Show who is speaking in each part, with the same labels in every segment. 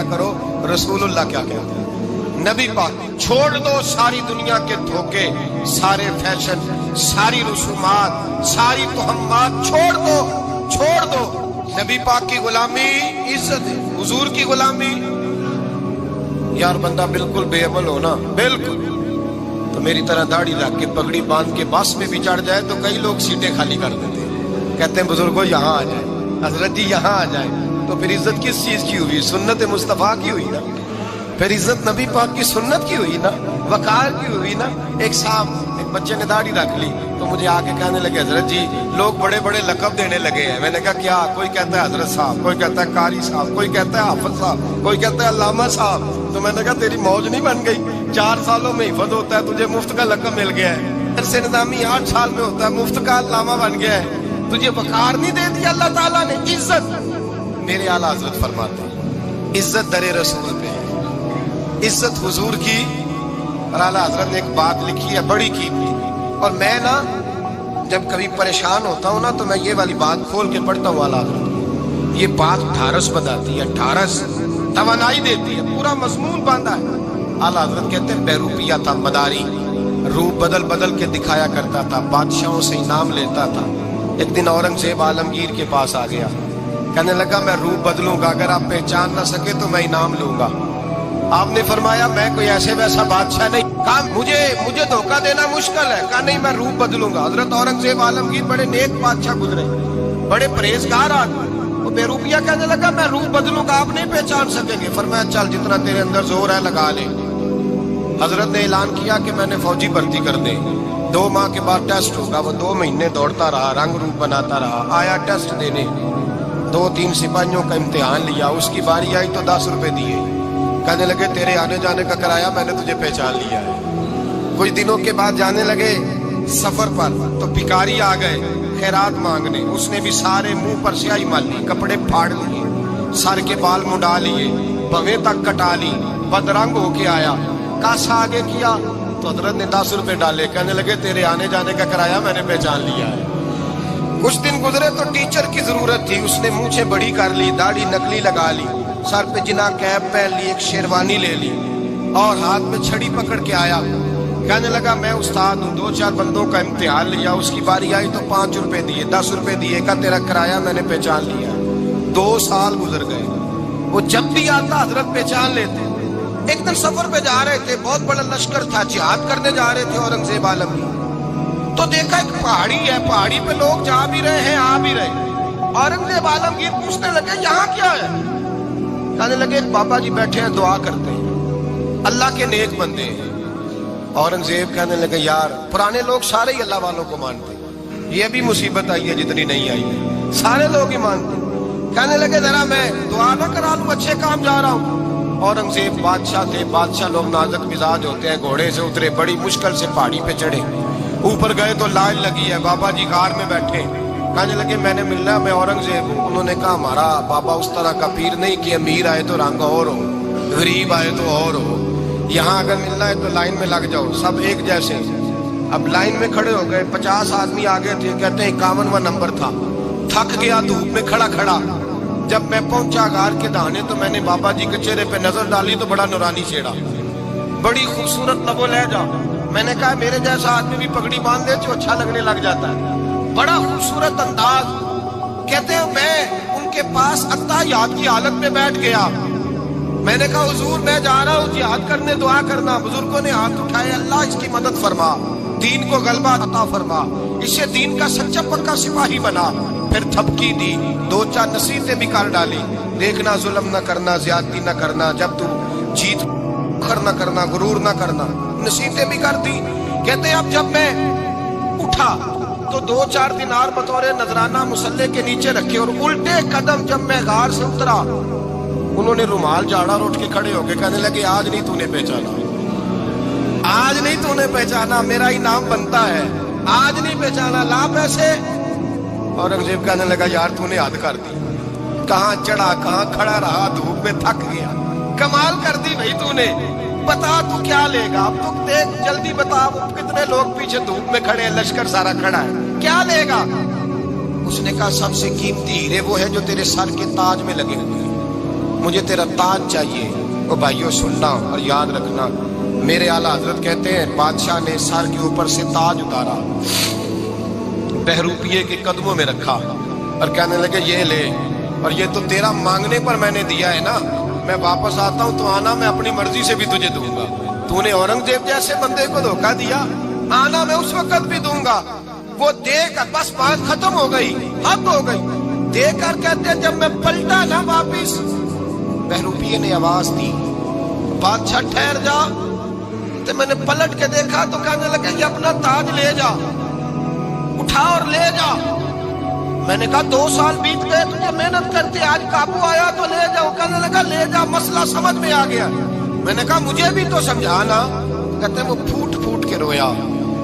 Speaker 1: دیکھا کرو رسول اللہ کیا کہتے ہیں۔ نبی پاک چھوڑ دو ساری دنیا کے دھوکے، سارے فیشن، ساری رسومات، ساری تہمات چھوڑ دو۔ نبی پاک کی غلامی عزت ہے، حضور کی غلامی۔ یار بندہ بالکل بے عمل ہو نا، بالکل تو میری طرح داڑھی رکھ کے پگڑی باندھ کے بس میں بھی چڑھ جائے تو کئی لوگ سیٹیں خالی کر دیتے ہیں، کہتے ہیں بزرگوں یہاں آ جائیں، حضرت جی یہاں آ جائیں۔ تو پھر عزت کس چیز کی ہوئی؟ سنت مصطفیٰ کی ہوئی نا، پھر عزت نبی پاک کی سنت کی ہوئی نا، وقار کی ہوئی نا۔ ایک صاحب، ایک بچے نے داڑھی رکھ لی تو مجھے آ کے کہنے لگے حضرت جی لوگ بڑے بڑے لقب دینے لگے ہیں۔ میں نے کہا کیا؟ کوئی کہتا ہے حضرت صاحب، کوئی کہتا ہے قاری صاحب، کوئی کہتا ہے حافظ صاحب، کوئی کہتا ہے علامہ صاحب۔ تو میں نے کہا تیری موج نہیں بن گئی؟ 4 سالوں میں حفظ ہوتا ہے، تجھے مفت کا لقب مل گیا ہے۔ درس نظامی 8 سال میں ہوتا ہے، مفت کا علامہ بن گیا ہے، تجھے وقار نہیں دے دیا اللہ تعالیٰ نے؟ عزت، میرے اعلیٰ حضرت فرماتے ہیں عزت در رسول پہ ہے، عزت حضور کی۔ اور اعلیٰ حضرت نے ایک بات لکھی ہے بڑی قیمتی، اور میں نا جب کبھی پریشان ہوتا ہوں نا تو میں یہ والی بات کھول کے پڑھتا ہوں اعلیٰ حضرت، یہ بات ڈھارس بناتی ہے، ڈھارس توانائی دیتی ہے، پورا مضمون باندھا ہے۔ اعلیٰ حضرت کہتے ہیں بہروپیہ تھا مداری، روپ بدل بدل کے دکھایا کرتا تھا، بادشاہوں سے انعام لیتا تھا۔ ایک دن اورنگزیب عالمگیر کے پاس آ گیا، کہنے لگا میں روپ بدلوں گا، اگر آپ پہچان نہ سکے تو میں انعام لوں گا۔ آپ نے فرمایا میں کوئی ایسے ویسا بادشاہ نہیں، کہا مجھے دھوکہ دینا مشکل ہے، کہا نہیں میں روپ بدلوں گا۔ حضرت اورنگزیب عالمگیر بڑے نیک بادشاہ گزرے، بڑے پرہیزگار آدمی، وہ بے روپیہ کہنے لگا میں روپ بدلوں گا، آپ نہیں پہچان سکیں گے۔ فرمایا چل جتنا تیرے اندر زور ہے لگا لے۔ حضرت نے اعلان کیا کہ میں نے فوجی بھرتی کر دیں، 2 ماہ کے بعد ٹیسٹ ہوگا۔ وہ 2 مہینے دوڑتا رہا، رنگ روپ بناتا رہا، آیا ٹیسٹ دینے، 2-3 سپاہیوں کا امتحان لیا، اس کی باری آئی تو 10 روپے دیے، کہنے لگے تیرے آنے جانے کا کرایہ میں نے تجھے پہچان لیا ہے۔ کچھ دنوں کے بعد جانے لگے سفر پر تو بھکاری آ گئے خیرات مانگنے، اس نے بھی سارے منہ پر سیاہی مال لی، کپڑے پھاڑ لیے، سر کے بال منڈا لیے، بھویں تک کٹا لی، بدرنگ ہو کے آیا۔ کاسا آگے کیا تو حضرت نے 10 روپے ڈالے، کہنے لگے تیرے آنے جانے کا کرایہ میں نے پہچان لیا ہے۔ کچھ دن گزرے تو ٹیچر کی ضرورت تھی، اس نے مونچھیں بڑی کر لی، داڑھی نکلی لگا لی، سر پہ جنا کیپ پہن لی، ایک شیروانی لے لی اور ہاتھ میں چھڑی پکڑ کے آیا، کہنے لگا میں استاد ہوں، 2-4 بندوں کا امتحان لیا، اس کی باری آئی تو 5 روپے دیے، 10 روپے دیے، کہا تیرا کرایہ میں نے پہچان لیا۔ 2 سال گزر گئے، وہ جب بھی آتا حضرت پہچان لیتے۔ ایک دن سفر پہ جا رہے تھے، بہت بڑا لشکر تھا، جہاد کرنے جا رہے تھے اورنگزیب عالمگیر، تو دیکھا ایک پہاڑی ہے، پہاڑی پہ لوگ جا بھی رہے ہیں آ بھی رہے ہیں۔ اورنگزیب عالمگیر پوچھنے لگے یہاں کیا ہے؟ کہنے لگے ایک بابا جی بیٹھے ہیں دعا کرتے ہیں، اللہ کے نیک بندے ہیں۔ اورنگزیب کہنے لگے یار پرانے لوگ سارے ہی اللہ والوں کو مانتے، یہ بھی مصیبت آئی ہے جتنی نہیں آئی ہے، سارے لوگ ہی مانتے۔ کہنے لگے ذرا میں دعا نہ کرا لوں، اچھے کام جا رہا ہوں۔ اورنگزیب بادشاہ تھے، بادشاہ لوگ نازک مزاج ہوتے ہیں، گھوڑے سے اترے، بڑی مشکل سے پہاڑی پہ چڑھے، اوپر گئے تو لائن لگی ہے، بابا جی غار میں بیٹھے، کہنے لگے میں نے ملنا ہے، میں اورنگزیب ہوں۔ انہوں نے کہا ہمارا بابا اس طرح کا پیر نہیں کہ امیر آئے تو رنگ اور ہو، غریب آئے تو اور ہو، یہاں اگر ملنا ہے تو لائن میں لگ جاؤ، سب ایک جیسے۔ اب لائن میں کھڑے ہو گئے، 50 آدمی آگے تھے، کہتے ہیں 51واں نمبر تھا، تھک گیا دھوپ میں کھڑا کھڑا۔ جب میں پہنچا غار کے دہانے تو میں نے بابا جی کے چہرے پہ نظر ڈالی تو بڑا نورانی چہرہ، بڑی خوبصورت لب و لہجہ۔ میں نے کہا میرے جیسا آدمی بھی پگڑی باندھ دے تو اچھا لگنے لگ جاتا ہے، بڑا خوبصورت انداز۔ کہتے ہیں میں ان کے پاس اتحیات کی حالت میں بیٹھ گیا، میں نے کہا حضور میں جا رہا ہوں جہاد کرنے، دعا کرنا۔ بزرگوں نے ہاتھ اٹھائے، اللہ اس کی مدد فرما، دین کو غلبہ عطا فرما، اسے دین کا سچا پکا سپاہی بنا۔ پھر تھپکی دی، 2-4 نصیحتیں بھی کر ڈالی، دیکھنا ظلم نہ کرنا، زیادتی نہ کرنا، جب تو جیت نہ کرنا، غرور نہ کرنا، نصیحتیں بھی کر دی۔ کہتے اب جب میں اٹھا تو 2-4 دینار بطور نذرانہ مسلح کے نیچے رکھے، اور الٹے قدم جب میں غار سے اترا انہوں نے رومال جھاڑا اور اٹھ کے کھڑے ہو گئے، کہنے لگے آج نہیں تو نے پہچانا، آج نہیں تو نے پہچانا، میرا انعام بنتا ہے، آج نہیں پہچانا، لا پیسے۔ اورنگزیب کہنے لگا یار تو نے حد کر دی، کہاں چڑھا کہاں کھڑا رہا، دھوپ میں تھک گیا، کمال کر دی بھائی تو نے، بتا تو کیا لے گا، اب تو دیکھ جلدی بتا، کتنے لوگ پیچھے دھوپ میں کھڑے ہیں، لشکر سارا کھڑا ہے، کیا لے گا؟ اس نے کہا سب سے قیمتی ہیرے وہ ہے جو تیرے سر کے تاج میں لگے ہوئے ہیں، مجھے تیرا تاج چاہیے۔ او بھائیو سننا اور یاد رکھنا، میرے اعلیٰ حضرت کہتے ہیں بادشاہ نے سر کے اوپر سے تاج اتارا، بہروپیے کے قدموں میں رکھا اور کہنے لگے یہ لے، اور یہ تو تیرا مانگنے پر میں نے دیا ہے نا، میں واپس آتا ہوں تو آنا میں اپنی مرضی سے بھی تجھے دوں گا۔ تو نے اورنگزیب جیسے بندے کو دھوکہ دیا، آنا میں اس وقت بھی دوں گا۔ وہ دے کر بس بات ختم ہو گئی، حد ہو گئی۔ دے کر کہتے ہیں جب میں پلٹا نا واپس، بہروپیے نے آواز دی بادشاہ ٹھہر جا، تو میں نے پلٹ کے دیکھا تو کہنے لگے یہ اپنا تاج لے جا، اٹھا اور لے جا۔ میں نے کہا 2 سال بیت گئے تجھے محنت کرتے، آج قابو آیا تو لے جاؤ۔ کہنے لگا لے جا، مسئلہ سمجھ میں آ گیا۔ میں نے کہا مجھے بھی تو سمجھانا۔ کہتے ہیں وہ پھوٹ پھوٹ کے رویا،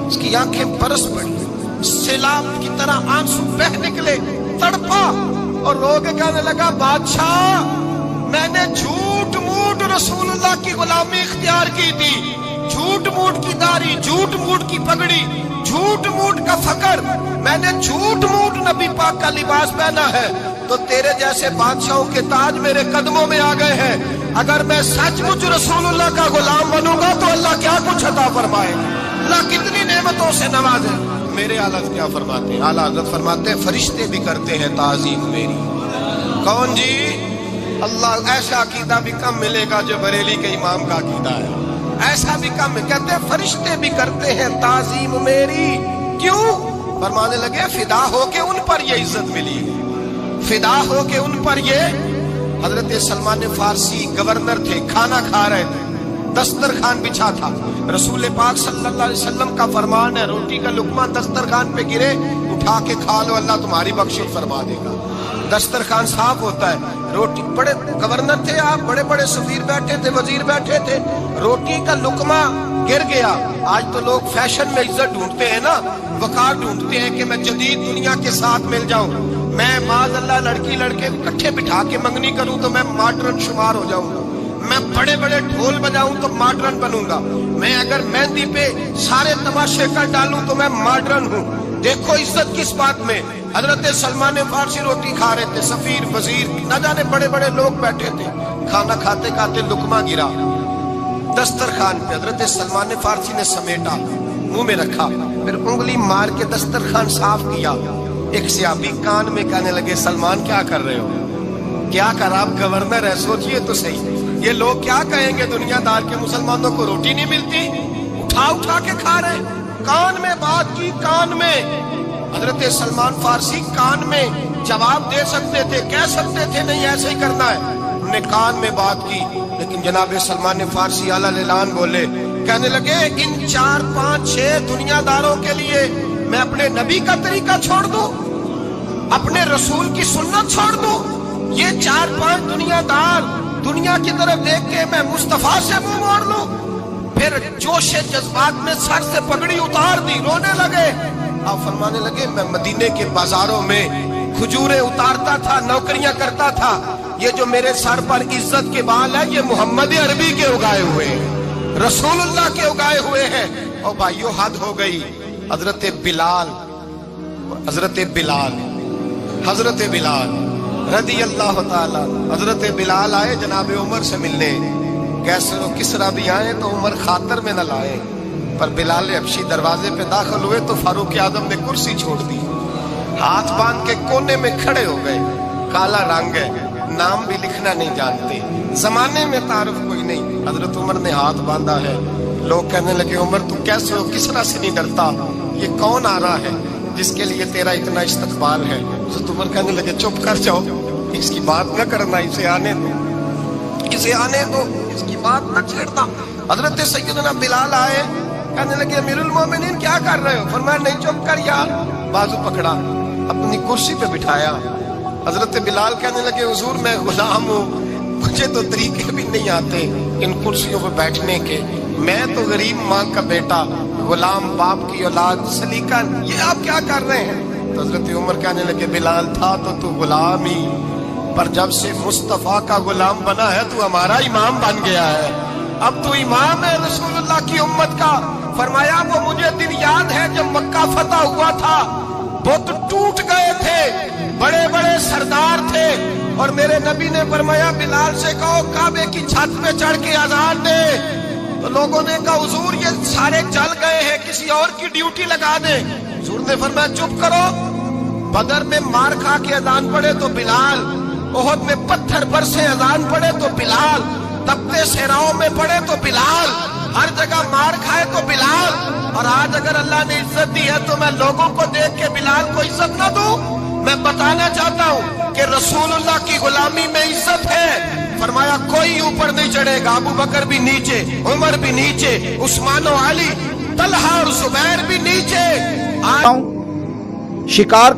Speaker 1: اس کی آنکھیں برس پڑی، سیلاب کی طرح آنسو بہ نکلے، تڑپا اور رو کے کہنے لگا بادشاہ میں نے جھوٹ موٹ رسول اللہ کی غلامی اختیار کی تھی، جھوٹ موٹ کی داڑھی، جھوٹ موٹ کی پگڑی، جھوٹ موٹ کا فقر، میں نے جھوٹ موٹ نبی پاک کا لباس پہنا ہے، تو تیرے جیسے بادشاہوں کے تاج میرے قدموں میں آ گئے ہیں۔ اگر میں سچ مچ رسول اللہ کا غلام بنوں گا تو اللہ کیا کچھ عطا فرمائے، اللہ کتنی نعمتوں سے نوازے۔ میرے اعلیٰ کیا فرماتے ہیں؟ اعلیٰ حضرت فرماتے ہیں فرشتے بھی کرتے ہیں تعظیم میری۔ کون جی؟ اللہ ایسا عقیدہ بھی کم ملے گا جو بریلی کے امام کا عقیدہ ہے، ایسا بھی کم۔ کہتے ہیں فرشتے بھی کرتے ہیں تعظیم میری۔ کیوں؟ فرمانے لگے فدا ہو کے ان پر یہ عزت ملی، فدا ہو کے ان پر یہ۔ حضرت سلمان فارسی گورنر تھے، کھانا کھا رہے تھے، دسترخوان بچھا تھا، رسول پاک صلی اللہ علیہ وسلم کا فرمان ہے روٹی کا لقمہ دسترخوان پہ گرے اٹھا کے کھا لو، اللہ تمہاری بخشش فرما دے گا۔ دسترخوان صاف ہوتا ہے، روٹی، بڑے گورنر تھے آپ، بڑے بڑے سفیر بیٹھے تھے، وزیر بیٹھے تھے، روٹی کا لقمہ گر گیا۔ آج تو لوگ فیشن میں عزت ڈھونڈتے ہیں نا، وقار ڈھونڈتے ہیں کہ میں جدید دنیا کے ساتھ مل جاؤں، میں معاذ اللہ لڑکی لڑکے اکٹھے بٹھا کے منگنی کروں تو میں ماڈرن شمار ہو جاؤں گا، میں بڑے بڑے ڈھول بجاؤں تو ماڈرن بنوں گا، میں اگر مہندی پہ سارے تماشے کر ڈالوں تو میں ماڈرن ہوں۔ دیکھو عزت کس بات میں۔ حضرت سلمان فارسی روٹی کھا رہے تھے، سفیر وزیر نہ جانے بڑے بڑے لوگ بیٹھے تھے، کھانا کھاتے کھاتے لقمہ گرا دسترخوان پہ، حضرت سلمان فارسی نے سمیٹا، منہ میں رکھا، پھر انگلی مار کے دسترخوان صاف کیا۔ ایک صحابی کان میں کہنے لگے سلمان کیا کر رہے ہو، کیا کر، آپ گورنر ہے، سوچئے تو صحیح، یہ لوگ کیا کہیں گے دنیا دار کے مسلمانوں کو روٹی نہیں ملتی، اٹھا اٹھا کے کھا رہے۔ کان میں بات کی، کان میں۔ حضرت سلمان فارسی کان میں جواب دے سکتے تھے، کہہ سکتے تھے نہیں ایسے ہی کرنا ہے، انہوں نے کان میں بات کی، لیکن جناب سلمان فارسی اعلیٰ اعلان بولے، کہنے لگے ان 4 5 6 دنیا داروں کے لیے میں اپنے نبی کا طریقہ چھوڑ دوں، اپنے رسول کی سنت چھوڑ دوں؟ یہ 4 5 دنیا دار دنیا کی طرف دیکھ کے میں مصطفیٰ سے منہ موڑ لوں؟ پھر جوش جذبات میں سر سے پگڑی اتار دی، رونے لگے۔ آپ فرمانے لگے میں مدینے کے بازاروں میں کھجوریں اتارتا تھا، نوکریاں کرتا تھا، یہ جو میرے سر پر عزت کے بال ہے یہ محمد عربی کے اگائے ہوئے ہیں، رسول اللہ کے اگائے ہوئے ہیں۔ اور بھائیو حد ہو گئی۔ حضرت بلال رضی اللہ تعالی، حضرت بلال آئے جناب عمر سے ملنے، کیسر و کسرا بھی آئے تو عمر خاطر میں نہ لائے، پر بلال حبشی دروازے پہ داخل ہوئے تو فاروق اعظم نے کرسی چھوڑ دی، ہاتھ باندھ کے کونے میں کھڑے ہو گئے، کالا رنگ ہے، نام بھی لکھنا نہیں جانتے، زمانے میں تعارف کوئی نہیں۔ حضرت عمر نے ہاتھ باندھا ہے، لوگ کہنے لگے عمر تو کیسے ہو، کسرا سے نہیں ڈرتا، یہ کون آ رہا ہے جس کے لیے تیرا اتنا استقبال ہے؟ حضرت عمر کہنے لگے چپ کر جاؤ، اس کی بات نہ کرنا، اسے آنے دو، اسے آنے دو، اس کی بات نہ چھیڑنا۔ حضرت سیدنا بلال آئے، کہنے لگے امیر المومنین کیا کر رہے ہو؟ فرمایا نہیں چپ کر یار، بازو پکڑا، اپنی کرسی پہ بٹھایا۔ حضرت بلال کہنے لگے حضور میں غلام ہوں، مجھے تو طریقے بھی نہیں آتے ان کرسیوں پہ بیٹھنے کے، میں تو غریب ماں کا بیٹا، غلام باپ کی اولاد، سلیقہ، یہ آپ کیا کر رہے ہیں؟ تو حضرت عمر کہنے لگے بلال تھا تو غلام ہی، پر جب سے مصطفیٰ کا غلام بنا ہے تو ہمارا امام بن گیا ہے، اب تو امام ہے رسول اللہ کی امت کا۔ فرمایا وہ مجھے دن یاد ہے جب مکہ فتح ہوا تھا، بت ٹوٹ گئے تھے، بڑے بڑے سردار تھے، اور اور میرے نبی نے فرمایا بلال سے کہو کعبے کی چھت پہ چڑھ کے اذان دے. تو لوگوں نے کہا حضور یہ سارے چل گئے ہیں, کسی اور کی ڈیوٹی لگا دیں. حضور نے فرمایا چپ کرو. بدر میں مار کھا کے اذان پڑے تو بلال, احد میں پتھر برسے اذان پڑے تو بلال, تپتے صحراؤں میں پڑے تو بلال, ہر جگہ مار کھائے تو بلال. اور آج اگر اللہ نے عزت دی ہے تو میں لوگوں کو دیکھ کے بلال کو عزت نہ دوں؟ میں بتانا چاہتا ہوں کہ رسول اللہ کی غلامی میں عزت ہے. فرمایا کوئی اوپر نہیں چڑھے گا. ابو بکر بھی نیچے, عمر بھی نیچے, عثمان و علی, طلحہ اور زبیر بھی نیچے.
Speaker 2: شکار